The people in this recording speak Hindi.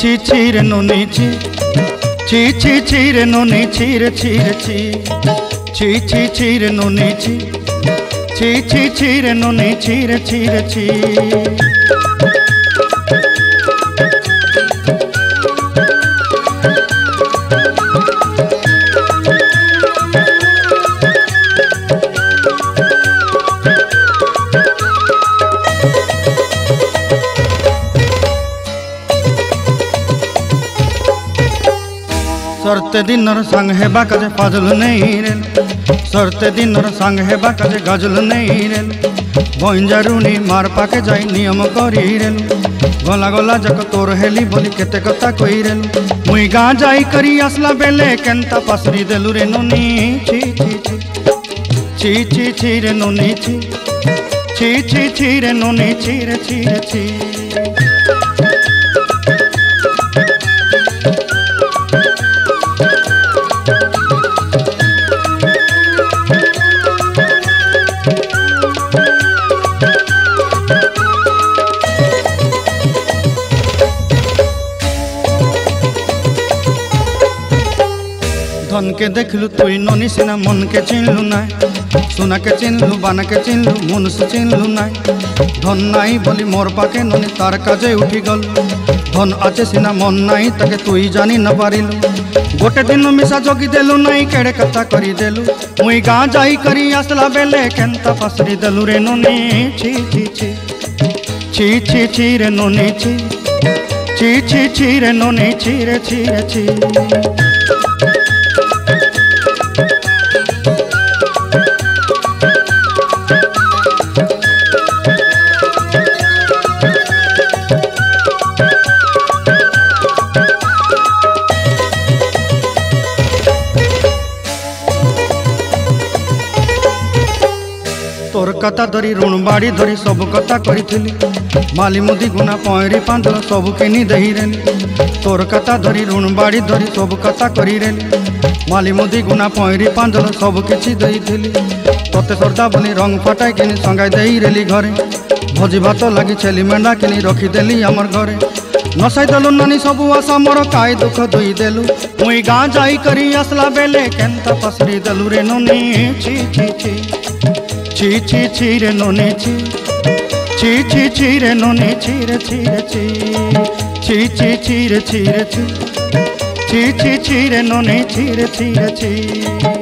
ছি ছি রে নুনি ছি ছি ছি ছি রে নুনি ছি রে ছি রে ছি ছি ছি ছি রে নুনি ছি ছি ছি ছি রে নুনি ছি রে ছি রে ছি। सरते दिनर संग हेबा काजे फाजल नहीं रेल सरते दिनर संग हेबा काजे गजल नहीं रेल बंजारुनी मार पाके जाई नियम करी रेल गला गला जक तोर हेली बोली केते कथा कई रेल मुई गाँ जाई करी आसला बेले केंता पासरी देलु रे नुनी छी छी छी छी छी छी रे नुनी छी छी छी छी रे नुनी छी रे छी रे छी। धन के देखलु तुई ननी सिना मन के चिन्हलु ना सोना के चिन्हलु बाना के चिन्हलु मनुष्य चिन्हलु ना धन नाई बोली मोर पाके ननी तार काजे उठी गल धन आचे सिना मन नाई ताके तुई जानी न पारिलु गोटे दिन मिसा जगी देलु नाई केड़े कथा करी देलु मुई गाँ जाई करी आसला बेले केंता फासरी देलु रे ननी छी छी छी छी छी छी रे ननी छी छी छी छी रे ननी छी रे छी रे छी। तोर कथा धरी ऋण बाड़ी धरी सब कथा करी माली मुदी गुना पयरी पांदल सब किनी दही रेली तोर कथा धरी ऋण बाड़ी धरी सब कथा करी रेली माली मुदी गुना पयरी पांदल सब किछि दही तोते सरदा बोली रंग फटाई किनी संगाई दही रेली घरे भोजी भात लगी छेली मेंढा किनी रखीदेली आमर घरे नसाई देलु नानी सबू आशा मोर काई दुख दुई देलु मुई गाँ जाई करी आसला बेले केंता पसरी देलु रे नुनी छी छी छी छी छी छी रे नुनी छी छी छी छी रे नुनी छी रे छी रे छी छी छी छी रे छी रे छी छी छी छी रे नुनी छी रे छी रे छी।